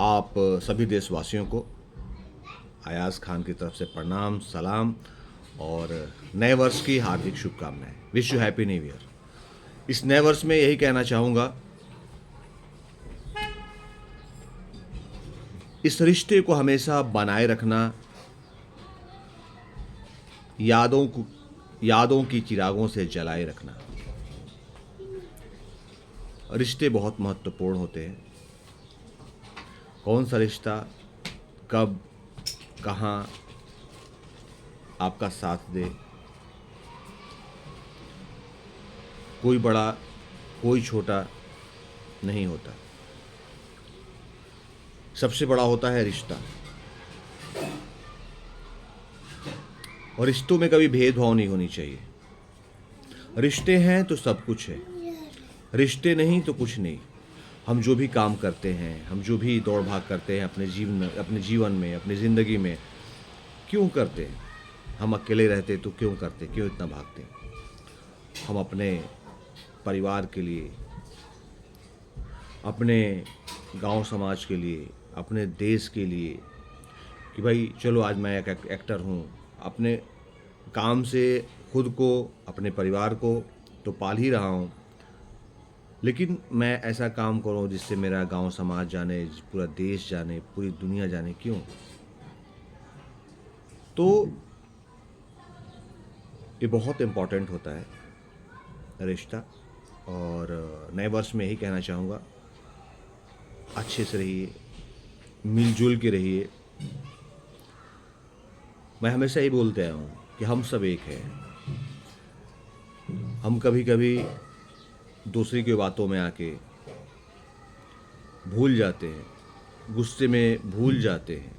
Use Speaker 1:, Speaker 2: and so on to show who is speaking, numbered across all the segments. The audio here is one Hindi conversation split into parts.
Speaker 1: आप सभी देशवासियों को अयाज़ खान की तरफ से प्रणाम, सलाम और नए वर्ष की हार्दिक शुभकामनाएं। Wish you happy new year. इस नए वर्ष में यही कहना चाहूँगा, इस रिश्ते को हमेशा बनाए रखना, यादों की चिरागों से जलाए रखना। रिश्ते बहुत महत्वपूर्ण होते हैं। कौन सा रिश्ता कब कहाँ आपका साथ दे, कोई बड़ा कोई छोटा नहीं होता। सबसे बड़ा होता है रिश्ता। और रिश्तों में कभी भेदभाव नहीं होनी चाहिए। रिश्ते हैं तो सब कुछ है, रिश्ते नहीं तो कुछ नहीं। हम जो भी काम करते हैं, हम जो भी दौड़ भाग करते हैं अपने जीवन में, अपनी ज़िंदगी में, क्यों करते हैं? हम अकेले रहते तो क्यों करते, क्यों इतना भागते? हम अपने परिवार के लिए, अपने गांव समाज के लिए, अपने देश के लिए, कि भाई चलो आज मैं एक एक्टर हूँ, अपने काम से खुद को, अपने परिवार को तो पाल ही रहा हूँ, लेकिन मैं ऐसा काम करूँ जिससे मेरा गांव समाज जाने, पूरा देश जाने, पूरी दुनिया जाने। क्यों? तो ये बहुत इम्पोर्टेंट होता है रिश्ता। और नए वर्ष में यही कहना चाहूँगा, अच्छे से रहिए, मिलजुल के रहिए। मैं हमेशा ही बोलते आया हूँ कि हम सब एक हैं। हम कभी कभी दूसरे की बातों में आके भूल जाते हैं, गुस्से में भूल जाते हैं।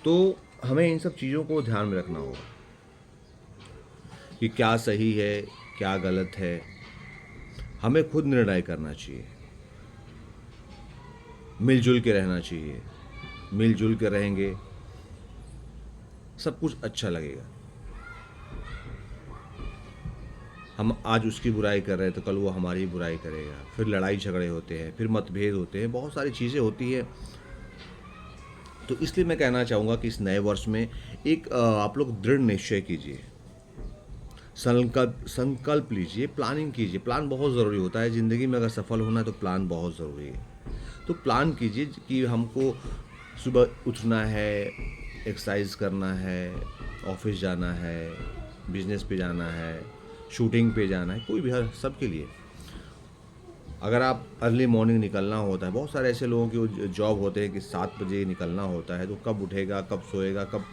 Speaker 1: तो हमें इन सब चीज़ों को ध्यान में रखना होगा कि क्या सही है, क्या गलत है। हमें खुद निर्णय करना चाहिए, मिलजुल के रहना चाहिए। मिलजुल के रहेंगे, सब कुछ अच्छा लगेगा। हम आज उसकी बुराई कर रहे हैं तो कल वो हमारी बुराई करेगा, फिर लड़ाई झगड़े होते हैं, फिर मतभेद होते हैं, बहुत सारी चीज़ें होती है। तो इसलिए मैं कहना चाहूँगा कि इस नए वर्ष में एक आप लोग दृढ़ निश्चय कीजिए, संकल्प लीजिए, प्लानिंग कीजिए। प्लान बहुत ज़रूरी होता है ज़िंदगी में। अगर सफल होना है तो प्लान बहुत ज़रूरी है। तो प्लान कीजिए कि हमको सुबह उठना है, एक्सरसाइज करना है, ऑफिस जाना है, बिजनेस पे जाना है, शूटिंग पे जाना है, कोई भी, हर सबके लिए। अगर आप अर्ली मॉर्निंग निकलना होता है, बहुत सारे ऐसे लोगों की जॉब होते हैं कि 7 बजे निकलना होता है, तो कब उठेगा, कब सोएगा, कब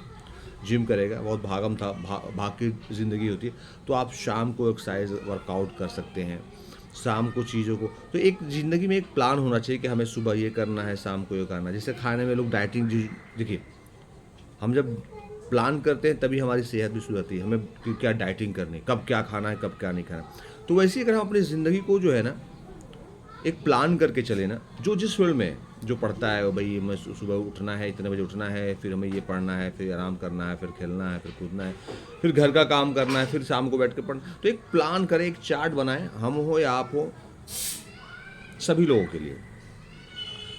Speaker 1: जिम करेगा, बहुत भाग की ज़िंदगी होती है। तो आप शाम को एक्सरसाइज वर्कआउट कर सकते हैं, शाम को चीज़ों को। तो एक ज़िंदगी में एक प्लान होना चाहिए कि हमें सुबह ये करना है, शाम को ये करना है। जैसे खाने में लोग डाइटिंग, देखिए, हम जब प्लान करते हैं तभी हमारी सेहत भी सुधरती है। हमें कि क्या डाइटिंग करनी, कब क्या खाना है, कब क्या नहीं खाना। तो वैसे ही अगर हम अपनी ज़िंदगी को जो है ना, एक प्लान करके चले ना, जो जिस फील्ड में जो पढ़ता है, वो भाई हमें सुबह उठना है, इतने बजे उठना है, फिर हमें ये पढ़ना है, फिर आराम करना है, फिर खेलना है, फिर कूदना है, फिर घर का काम करना है, फिर शाम को बैठ के पढ़ना। तो एक प्लान करें, एक चार्ट बनाएं, हम हो या आप हो, सभी लोगों के लिए।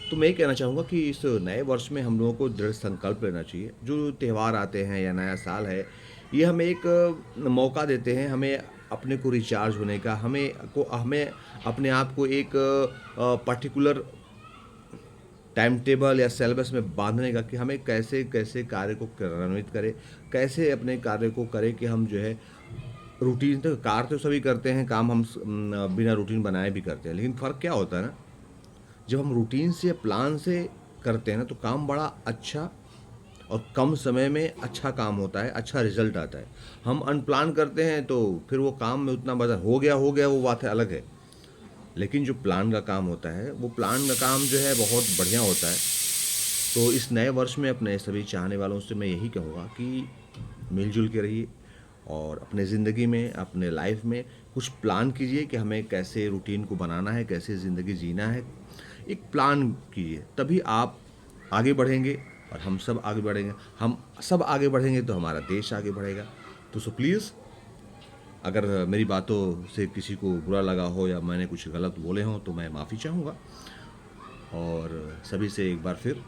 Speaker 1: तो मैं ये कहना चाहूँगा कि इस नए वर्ष में हम लोगों को दृढ़ संकल्प लेना चाहिए। जो त्यौहार आते हैं या नया साल है, ये हमें एक मौका देते हैं, हमें अपने को रिचार्ज होने का, हमें अपने आप को एक पर्टिकुलर टाइम टेबल या सिलेबस में बांधने का, कि हमें कैसे कैसे कार्य को क्रियान्वित करें, कैसे अपने कार्य को करें कि हम जो है रूटीन। तो कार्य तो सभी करते हैं, काम हम बिना रूटीन बनाए भी करते हैं, लेकिन फ़र्क क्या होता है ना, जब हम रूटीन से, प्लान से करते हैं ना, तो काम बड़ा अच्छा और कम समय में अच्छा काम होता है, अच्छा रिजल्ट आता है। हम अनप्लान करते हैं तो फिर वो काम में उतना मज़ा, हो गया वो बात है, अलग है। लेकिन जो प्लान का काम होता है, वो प्लान का काम जो है बहुत बढ़िया होता है। तो इस नए वर्ष में अपने सभी चाहने वालों से मैं यही कहूँगा कि मिलजुल के रहिए और अपने ज़िंदगी में, अपने लाइफ में कुछ प्लान कीजिए कि हमें कैसे रूटीन को बनाना है, कैसे ज़िंदगी जीना है। एक प्लान कीजिए, तभी आप आगे बढ़ेंगे और हम सब आगे बढ़ेंगे। हम सब आगे बढ़ेंगे तो हमारा देश आगे बढ़ेगा। तो प्लीज़, अगर मेरी बातों से किसी को बुरा लगा हो या मैंने कुछ गलत बोले हों तो मैं माफ़ी चाहूँगा। और सभी से एक बार फिर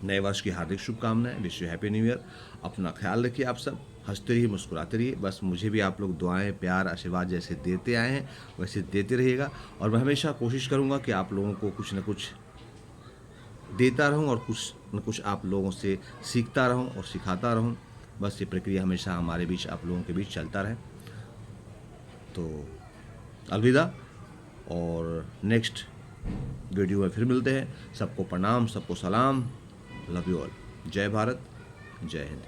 Speaker 1: नए वर्ष की हार्दिक शुभकामनाएं। Wish you happy new year. अपना ख्याल रखिए, आप सब हंसते रहिए, मुस्कुराते रहिए। बस मुझे भी आप लोग दुआएं, प्यार, आशीर्वाद जैसे देते आए हैं वैसे देते रहिएगा। और मैं हमेशा कोशिश करूंगा कि आप लोगों को कुछ न कुछ देता रहूं और कुछ न कुछ आप लोगों से सीखता रहूं और सिखाता रहूं। बस ये प्रक्रिया हमेशा हमारे बीच, आप लोगों के बीच चलता रहे। तो अलविदा, और नेक्स्ट वीडियो में फिर मिलते हैं। सबको प्रणाम, सबको सलाम। Love you all. जय भारत, जय हिंद।